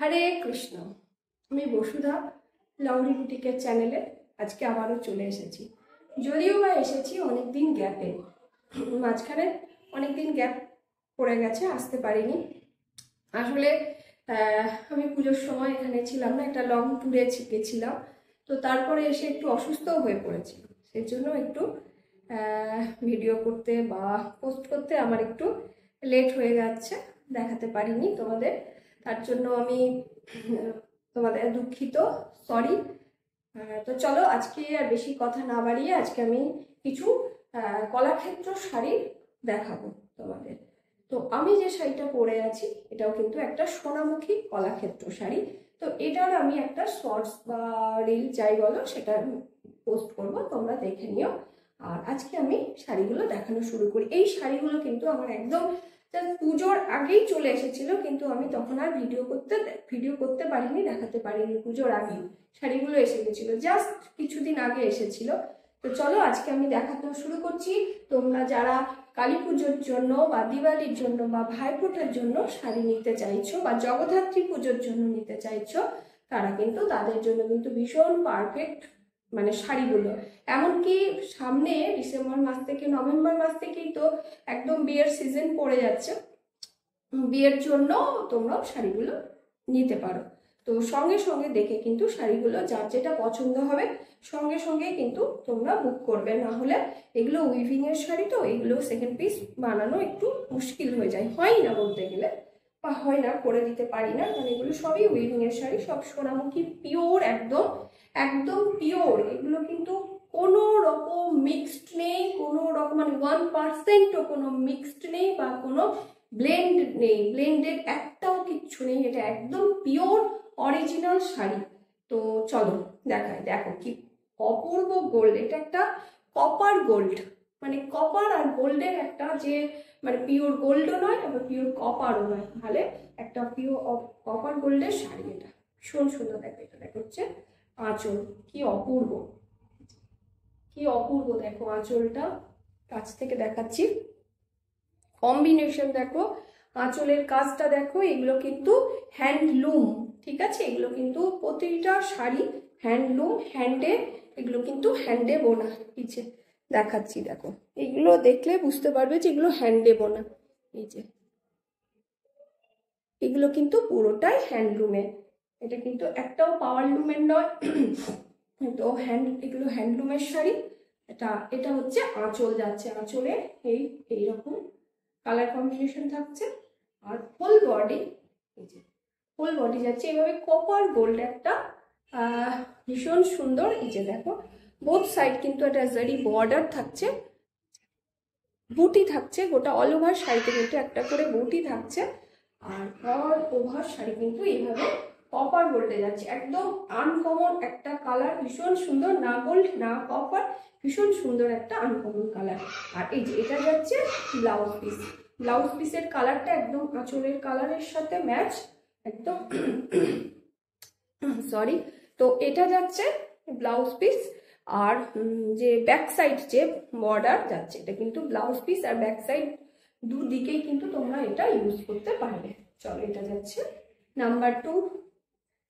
হরে কৃষ্ণ। আমি বসুধা লাউরি বুটিকের চ্যানেলে আজকে আবারও চলে এসেছি। যদিও বা এসেছি অনেক দিন গ্যাপে, মাঝখানে অনেক দিন গ্যাপ পড়ে গেছে, আসতে পারিনি। আসলে আমি পুজোর সময় এখানে ছিলাম না, একটা লং ট্যুরে গেছিলাম। তো তারপরে এসে একটু অসুস্থও হয়ে পড়েছিল, সেই জন্য একটু ভিডিও করতে বা পোস্ট করতে আমার একটু লেট হয়ে যাচ্ছে, দেখাতে পারিনি তোমাদের। তার জন্য আমি তোমাদের দুঃখিত, সরি। তো চলো আজকে আর বেশি কথা না বাড়িয়ে আজকে আমি কিছু কলাক্ষেত্র শাড়ি দেখাবো তোমাদের। তো আমি যে শাড়িটা পরে আছি এটাও কিন্তু একটা সোনামুখী কলাক্ষেত্র শাড়ি। তো এটার আমি একটা শর্টস বা রিল যাই বলো সেটা পোস্ট করব, তোমরা দেখে নিও। আর আজকে আমি শাড়িগুলো দেখানো শুরু করি। এই শাড়িগুলো কিন্তু আমার একদম পুজোর আগেই চলে এসেছিল, কিন্তু আমি তখন আর ভিডিও করতে পারিনি, দেখাতে পারিনি। পুজোর আগেই শাড়িগুলো এসে গেছিল, জাস্ট কিছুদিন আগে এসেছিল। তো চলো আজকে আমি দেখাতে শুরু করছি। তোমরা যারা কালী পুজোর জন্য বা দিওয়ালির জন্য বা ভাইফোঁটার জন্য শাড়ি নিতে চাইছো বা জগদ্ধাত্রী পুজোর জন্য নিতে চাইছো, তারা কিন্তু তাদের জন্য কিন্তু ভীষণ পারফেক্ট মানে শাড়িগুলো। এমনকি সামনে ডিসেম্বর মাস থেকে নভেম্বর মাস থেকেই তো একদম বিয়ের সিজন পড়ে যাচ্ছে, বিয়ের জন্য তোমরা শাড়িগুলো নিতে পারো। তো সঙ্গে সঙ্গে দেখে কিন্তু শাড়িগুলো যার যেটা পছন্দ হবে সঙ্গে সঙ্গে কিন্তু তোমরা বুক করবে, না হলে এগুলো উইভিং এর শাড়ি, তো এগুলো সেকেন্ড পিস বানানো একটু মুশকিল হয়ে যায়, হয় না বলতে গেলে, বা হয় না, করে দিতে পারি না, কারণ এগুলো সবই উইভিং এর শাড়ি, সব সোনামুখী পিওর, একদম একদম পিওর। এগুলো কিন্তু কোনো রকম মিক্সড নেই, কোনো রকম মানে 1%ও কোনো মিক্সড নেই বা কোনো ব্লেন্ড নেই, ব্লেন্ডেড একটাও কিচ্ছু নেই। এটা একদম পিওর অরিজিনাল শাড়ি। তো চলো দেখাই, দেখো কি অপূর্ব গোল্ড। এটা একটা কপার গোল্ড, মানে কপার আর গোল্ডের একটা যে মানে পিওর গোল্ডও নয় আবার পিওর কপারও নয়, তাহলে একটা পিওর কপার গোল্ডের শাড়ি। এটা ভীষণ সুন্দর। দেখো এটা দেখো হচ্ছে আঁচল, কি অপূর্ব, কি অপূর্ব। দেখো আঁচলটা কাছ থেকে দেখাচ্ছি, কম্বিনেশন দেখো, আঁচলের কাজটা দেখো। এগুলো কিন্তু হ্যান্ডলুম, ঠিক আছে? এগুলো কিন্তু প্রতিটা শাড়ি হ্যান্ডলুম, হ্যান্ডে, এগুলো কিন্তু হ্যান্ডে বোনা। নিচে দেখাচ্ছি দেখো, এগুলো দেখলে বুঝতে পারবে যে এগুলো হ্যান্ডে বোনা। এই যে এগুলো কিন্তু পুরোটাই হ্যান্ডলুমে, এটা কিন্তু একটাও পাওয়ার লুমের নয়। তো এগুলো হ্যান্ডলুমের শাড়ি। এটা এটা হচ্ছে আঁচল যাচ্ছে, আঁচলে এইরকম কালার কম্বিনেশন থাকছে। আর ফুল বডি, এই যে ফুল বডি যাচ্ছে এইভাবে কপার গোল্ড একটা ভীষণ সুন্দর। এই যে দেখো বোথ সাইড কিন্তু একটা জারি বর্ডার থাকছে, বুটি থাকছে, গোটা অল ওভার শাড়িতে কিন্তু একটা করে বুটি থাকছে। আর অল ওভার শাড়ি কিন্তু এইভাবে কপার গোল্ডে যাচ্ছে, একদম আনকমন একটা কালার, ভীষণ সুন্দর, না গোল্ড না কপার, ভীষণ সুন্দর একটা আনকমন কালার। আর এই যে এটা যাচ্ছে ব্লাউজ পিস, ব্লাউজ পিসের কালারটা একদম আঁচলের কালারের সাথে ম্যাচ একদম। সরি। তো এটা যাচ্ছে ব্লাউজ পিস, আর যে ব্যাক সাইড যে বর্ডার যাচ্ছে এটা কিন্তু ব্লাউজ পিস আর ব্যাক সাইড দুদিকেই কিন্তু তোমরা এটা ইউজ করতে পারবে। চলো এটা যাচ্ছে নাম্বার 2।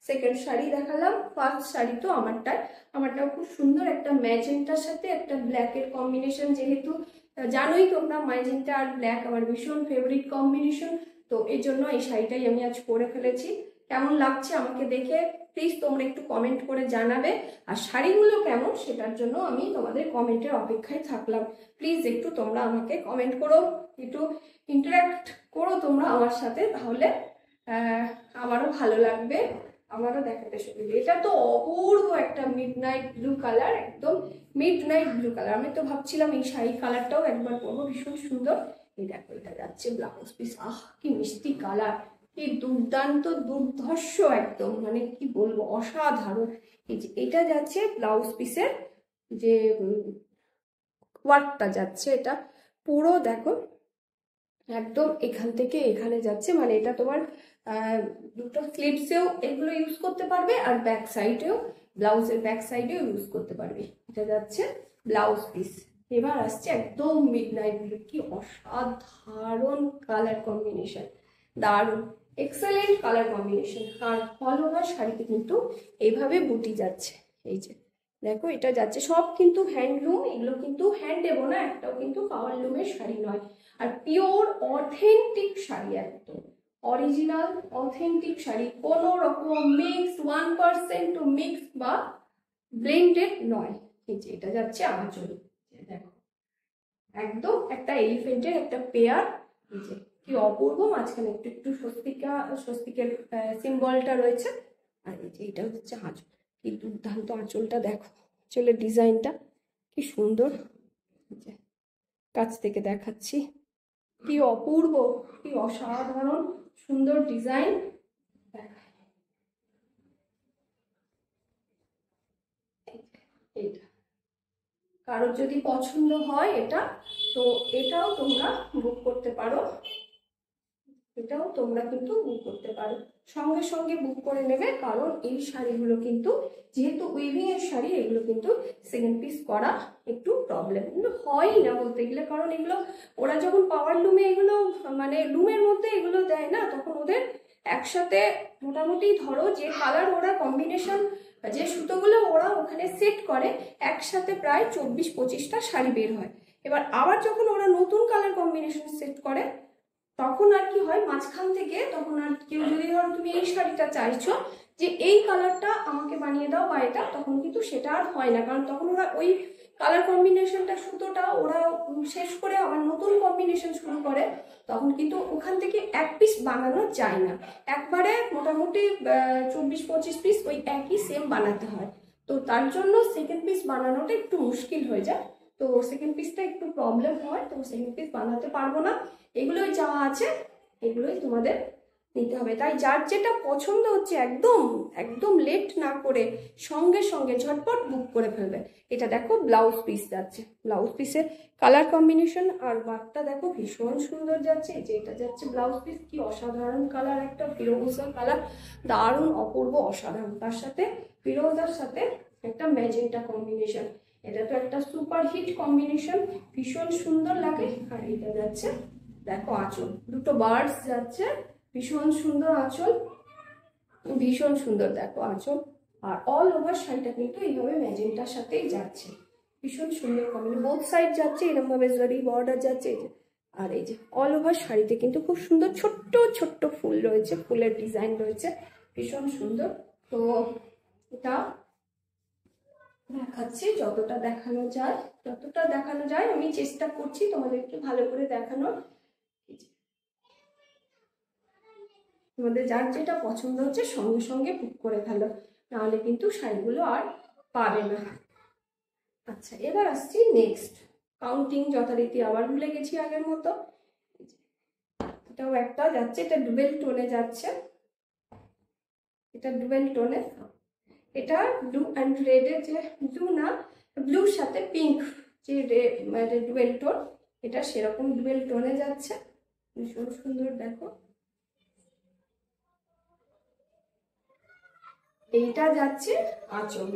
সেকেন্ড শাড়ি দেখালাম, ফার্স্ট শাড়ি তো আমারটাও খুব সুন্দর একটা ম্যাজেন্টার সাথে একটা ব্ল্যাকের কম্বিনেশন। যেহেতু জানোই তোমরা ম্যাজেন্টা আর ব্ল্যাক আমার ভীষণ ফেভারিট কম্বিনেশন, তো এই জন্য এই শাড়িটাই আমি আজ পরে ফেলেছি। কেমন লাগছে আমাকে দেখে প্লিজ তোমরা একটু কমেন্ট করে জানাবে, আর শাড়িগুলো কেমন সেটার জন্য আমি তোমাদের কমেন্টের অপেক্ষায় থাকলাম। প্লিজ একটু তোমরা আমাকে কমেন্ট করো, একটু ইন্টারাক্ট করো তোমরা আমার সাথে, তাহলে আমারও ভালো লাগবে, আমারও দেখাতে সুবিধা। এটা তো অপূর্ব একটা মিড নাইট ব্লু কালার, একদম মিড নাইট ব্লু কালার। আমি তো ভাবছিলাম এই শাড়ি কালারটাও একবার পরবো, ভীষণ সুন্দর। এই দেখো এটা যাচ্ছে ব্লাউজ পিস, আহ কি মিষ্টি কালার, কি দুর্দান্ত দুর্ধর্ষ, একদম মানে কি বলবো, অসাধারণ। এই যে এটা যাচ্ছে ব্লাউজ পিসের যে ওয়ার্কটা যাচ্ছে, এটা পুরো দেখো একদম এখান থেকে এখানে যাচ্ছে, মানে এটা তোমার দুটো স্লিভসেও এগুলো ইউজ করতে পারবে, আর ব্যাক সাইডেও, ব্লাউজের ব্যাক সাইডেও ইউজ করতে পারবে। এটা যাচ্ছে ব্লাউজ পিস। এবার আসছে একদম মিড নাইট ব্লু, কি অসাধারণ কালার কম্বিনেশন, দারুণ। Excellent colour combination. আর অল ওভার শাড়িতে কিন্তু এইভাবে বুটি যাচ্ছে, এই যে দেখো এটা যাচ্ছে, সব কিন্তু হ্যান্ডলুম, এগুলো কিন্তু হ্যান্ড দেবো না, একটাও কিন্তু পাওয়ার লুমের শাড়ি নয়। আর পিওর অথেন্টিক শাড়ি, একদম অরিজিনাল অথেন্টিক শাড়ি, কোনো রকম মিক্স 1% মিক্স বা ব্লেন্ডেড নয়। এই যে এটা যাচ্ছে আঁচল, দেখো একদম একটা এলিফেন্টের একটা পেয়ার, এই যে কি অপূর্ব, মাঝখানে একটু একটু স্বস্তিকের সিম্বলটা রয়েছে। আর এই যে এটা হচ্ছে আঁচল, কি দুর্দান্ত আঁচলটা দেখো, আঁচলের ডিজাইনটা কি সুন্দর, কাছ থেকে দেখাচ্ছি, কি অপূর্ব, কি অসাধারণ সুন্দর ডিজাইন। এইটা কারোর যদি পছন্দ হয় এটা, তো এটাও তোমরা বুক করতে পারো, এটাও তোমরা কিন্তু বুক করতে পারো, সঙ্গে সঙ্গে বুক করে নেবে, কারণ এই শাড়িগুলো কিন্তু যেহেতু উইভিং এর শাড়ি, এগুলো কিন্তু সেকেন্ড পিস করা একটু প্রবলেম, কিন্তু হয়ই না বলতে গেলে, কারণ এগুলো ওরা যখন পাওয়ার লুমে এগুলো মানে লুমের মধ্যে এগুলো দেয় না, তখন ওদের একসাথে মোটামুটি ধরো যে কালার ওরা কম্বিনেশন, যে সুতোগুলো ওরা ওখানে সেট করে, একসাথে প্রায় 24-25টা শাড়ি বের হয়। এবার আবার যখন ওরা নতুন কালার কম্বিনেশন সেট করে, তখন আর কি হয়, মাঝখান থেকে তখন আর কেউ যদি ধরো তুমি এই শাড়িটা চাইছো যে এই কালারটা আমাকে বানিয়ে দাও বা এটা, তখন কিন্তু সেটা আর হয় না, কারণ তখন ওরা ওই কালার কম্বিনেশনটা সুতোটা ওরা শেষ করে আবার নতুন কম্বিনেশন শুরু করে, তখন কিন্তু ওখান থেকে এক পিস বানানো যায় না, একবারে মোটামুটি 24-25 পিস ওই একই সেম বানাতে হয়। তো তার জন্য সেকেন্ড পিস বানানোটা একটু মুশকিল হয়ে যায়, তো সেকেন্ড পিসটা একটু প্রবলেম হয়, তো সেকেন্ড পিস বানাতে পারবো না। এগুলোই যা আছে এগুলোই তোমাদের নিতে হবে। তাই যার যেটা পছন্দ হচ্ছে একদম একদম লেট না করে সঙ্গে সঙ্গে ঝটপট বুক করে ফেলবে। এটা দেখো ব্লাউজ পিস যাচ্ছে, ব্লাউজ পিসের কালার কম্বিনেশন আর ওয়ার্কটা দেখো ভীষণ সুন্দর যাচ্ছে। এই যে এটা যাচ্ছে ব্লাউজ পিস, কি অসাধারণ কালার, একটা ফিরোজা কালার, দারুণ অপূর্ব অসাধারণ, তার সাথে ফিরোজার সাথে একটা ম্যাজেন্টা কম্বিনেশন, এটা তো একটা সুপার হিট কম্বিনেশন, ভীষণ সুন্দর লাগে। আর এটা যাচ্ছে দেখো আঁচল, দুটো বার্ডস যাচ্ছে, ভীষণ সুন্দর আঁচল, ভীষণ সুন্দর দেখো আঁচল। আর অল ওভার শাড়িটা কিন্তু এইভাবে ম্যাজেন্টার সাথেই যাচ্ছে, ভীষণ সুন্দর কম্বিনেশন, বোথ সাইড যাচ্ছে এরকম ভাবে জরি বর্ডার যাচ্ছে। এই যে আর এই যে অল ওভার শাড়িতে কিন্তু খুব সুন্দর ছোট্ট ছোট্ট ফুল রয়েছে, ফুলের ডিজাইন রয়েছে, ভীষণ সুন্দর। তো এটা দেখাচ্ছি, যতটা দেখানো যায় আমি চেষ্টা করছি তোমাদেরকে ভালো করে দেখানোর। তোমাদের যার যেটা পছন্দ হচ্ছে সঙ্গে সঙ্গে বুক করে ফেলো, নাহলে কিন্তু শাড়িগুলো আর পাবে না। আচ্ছা, এবার আসছি নেক্সট কাউন্টিং, যথারীতি আবার ভুলে গেছি আগের মতো। এটাও একটা যাচ্ছে, এটা ডুবেল টোনে যাচ্ছে, এটা ডুবেল টোনে, এটা ব্লু অ্যান্ড রেডের যে ব্লু না, ব্লুর সাথে পিঙ্ক যে ডুয়েল টোন, এটা সেরকম ডুয়েল টোনে যাচ্ছে, ভীষণ সুন্দর দেখো। এইটা যাচ্ছে আঁচল,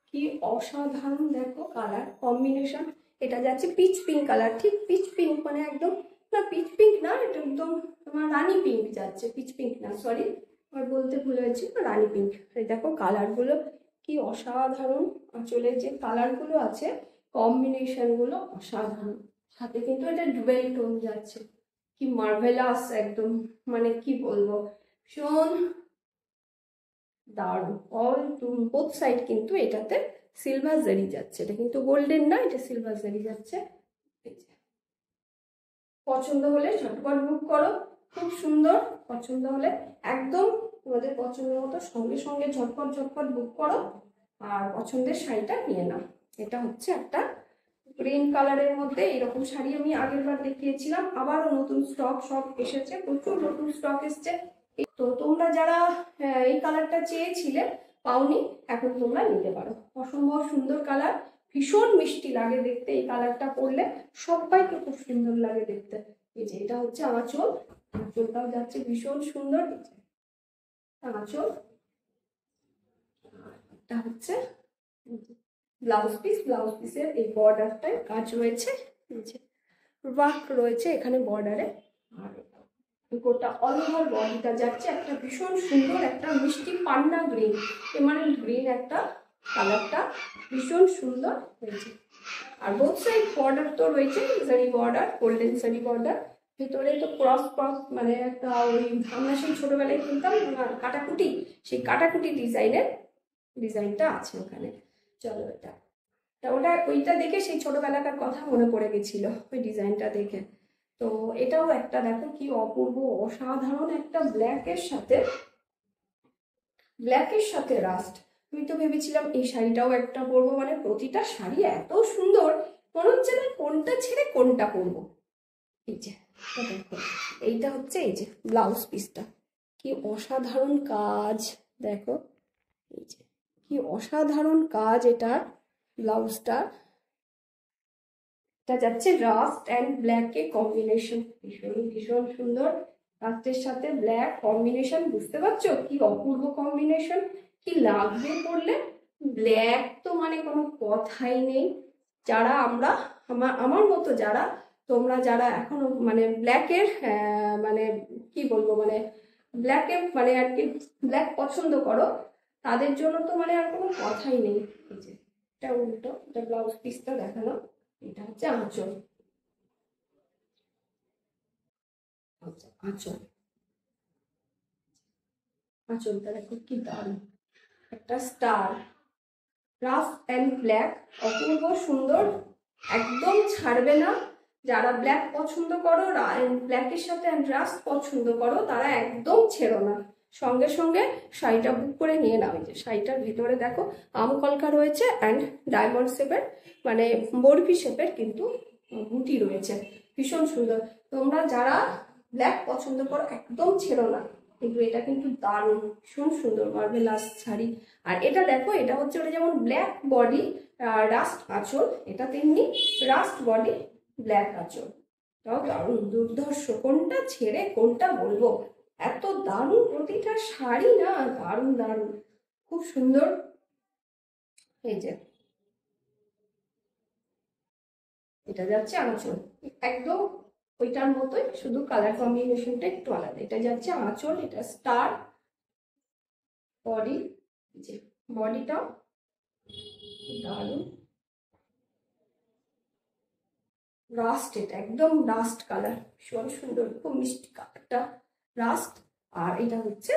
কি অসাধারণ দেখো কালার কম্বিনেশন। এটা যাচ্ছে পিচ পিঙ্ক কালার, ঠিক পিচ পিঙ্ক মানে একদম না, পিচ পিঙ্ক না, এটা একদম তোমার রানী পিঙ্ক যাচ্ছে, পিচ পিঙ্ক না, সরি আমার বলতে ভুল হয়েছে, রানী পিঙ্ক। এই দেখো কালারগুলো কি অসাধারণ, আঁচলের যে কালারগুলো আছে কম্বিনেশনগুলো অসাধারণ, সাথে কিন্তু এটা ডুয়েল টোন যাচ্ছে, কি মার্ভেলাস একদম, মানে কি বলবো, ভীষণ দারুণ। অল বোথ সাইড কিন্তু এটাতে সিলভার জারি যাচ্ছে, এটা কিন্তু গোল্ডেন না, এটা সিলভার জারি যাচ্ছে। পছন্দ হলে ঝটপট বুক করো, খুব সুন্দর, পছন্দ হলে একদম তোমাদের পছন্দ মতো সঙ্গে সঙ্গে ঝটপট ঝটপট বুক করো আর পছন্দের শাড়িটা নিয়ে নাও। এটা হচ্ছে একটা গ্রিন কালারের মধ্যে, এরকম শাড়ি আমি আগের বার দেখিয়েছিলাম, আবারও নতুন স্টক সব এসেছে, প্রচুর নতুন স্টক এসছে। তো তোমরা যারা এই কালারটা চেয়েছিলে পাওনি, এখন তোমরা নিতে পারো, অসম্ভব সুন্দর কালার, ভীষণ মিষ্টি লাগে দেখতে, এই কালারটা পরলে সবাইকে খুব সুন্দর লাগে দেখতে। এই যে এটা হচ্ছে আঁচল, আঁচলটাও যাচ্ছে ভীষণ সুন্দর, আঁচল, এটা হচ্ছে ব্লাউজ পিস, ব্লাউজ পিসের এই বর্ডারটায় কাজ রয়েছে, ওয়ার্ক রয়েছে এখানে বর্ডারে। আর গোটা অল ওভার বডিটা যাচ্ছে একটা ভীষণ সুন্দর একটা মিষ্টি পান্না গ্রিন, এমারেল্ড গ্রিন একটা কালারটা ভীষণ সুন্দর হয়েছে। আর বোথ সাইড বর্ডার তো রয়েছে জারি বর্ডার, গোল্ডেন জারি বর্ডার, ভেতরে তো ক্রস ক্রস মানে একটা ওই আমরা সেই ছোটবেলায় কিনতাম কাটাকুটি, সেই কাটাকুটি ডিজাইনটা আছে ওখানে। চলো এটা ওটা ওইটা দেখে সেই ছোটবেলাকার কথা মনে পড়ে গেছিল ওই ডিজাইনটা দেখে। তো এটাও একটা দেখো কি অপূর্ব অসাধারণ একটা ব্ল্যাকের সাথে রাস্ট। আমি তো ভেবেছিলাম এই শাড়িটাও একটা পরবো, মানে প্রতিটা শাড়ি এত সুন্দর মনে হচ্ছে না কোনটা ছেড়ে কোনটা পরবো। এই যে দেখো এইটা হচ্ছে এই যে ব্লাউজ পিসটা, কি অসাধারণ কাজ দেখো, এই যে কি অসাধারণ কাজ এটা ব্লাউজটা। এটা যাচ্ছে রাস্ট অ্যান্ড ব্ল্যাকে কম্বিনেশন, ভীষণ ভীষণ সুন্দর। রাস্টের সাথে ব্ল্যাক কম্বিনেশন, বুঝতে পারছো কি অপূর্ব কম্বিনেশন, কি লাগবে পরলে। ব্ল্যাক তো মানে কোনো কথাই নেই। যারা আমার মতো যারা তোমরা যারা এখনো মানে ব্ল্যাকের মানে কি বলবো মানে ব্ল্যাকের মানে আর কি ব্ল্যাক পছন্দ করো, তাদের জন্য তো মানে আর কোনো কথাই নেই। এই যে এটা উল্টো, এটা ব্লাউজ পিসটা দেখানো, এটা হচ্ছে আঁচল। আঁচল আঁচলটা দেখো কি দারুণ একটা স্টার, রাফ অ্যান্ড ব্ল্যাক, অপূর্ব সুন্দর, একদম ছাড়বে না। যারা ব্ল্যাক পছন্দ করো, ব্ল্যাকের সাথে রাস্ট পছন্দ করো, তারা একদম ছেড়ো না, সঙ্গে সঙ্গে শাড়িটা বুক করে নিয়ে নাও। এই যে শাড়িটার ভিতরে দেখো আম কলকা রয়েছে অ্যান্ড ডায়মন্ড শেপের মানে বরফি শেপের কিন্তু বুটি রয়েছে, ভীষণ সুন্দর। তোমরা যারা ব্ল্যাক পছন্দ করো একদম ছেড়ো না, কিন্তু এটা কিন্তু দারুণ ভীষণ সুন্দর মার্ভেলাস শাড়ি। আর এটা দেখো এটা হচ্ছে ওটা যেমন ব্ল্যাক বডি রাস্ট আঁচল, এটা তেমনি রাস্ট বডি ব্ল্যাক আঁচল, তাও দারুণ দুর্ধর্ষ, কোনটা ছেড়ে কোনটা বলবো, এত দারুণ প্রতিটা শাড়ি না, দারুণ দারুণ খুব সুন্দর। এই যে এটা যাচ্ছে আঁচল একদম ওইটার মতোই, শুধু কালার কম্বিনেশনটা একটু আলাদা। এটা যাচ্ছে আঁচল, এটা স্টার বডি, যে বডিটাও দারুণ রাস্ট, এটা একদম রাস্ট কালার, ভীষণ সুন্দর খুব মিষ্টি কালারটা রাস্ট। আর এটা হচ্ছে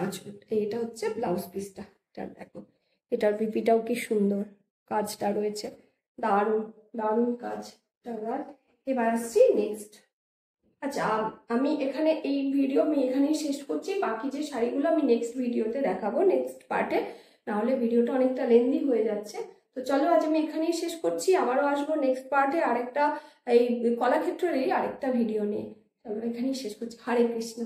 আঁচল, এটা হচ্ছে ব্লাউজ পিসটা। এটা দেখো এটার বিপিটাও কি সুন্দর কাজটা রয়েছে, দারুণ দারুণ কাজ। এবার আসছি নেক্সট। আচ্ছা আমি এখানে এই ভিডিও আমি এখানেই শেষ করছি, বাকি যে শাড়িগুলো আমি নেক্সট ভিডিওতে দেখাবো নেক্সট পার্টে, নাহলে ভিডিওটা অনেকটা লেন্দি হয়ে যাচ্ছে। তো চলো আজ আমি এখানেই শেষ করছি, আবারও আসবো নেক্সট পার্টে আরেকটা এই কলাক্ষেত্রেরই আরেকটা ভিডিও নিয়ে। চলো এখানেই শেষ করছি, হরে কৃষ্ণ।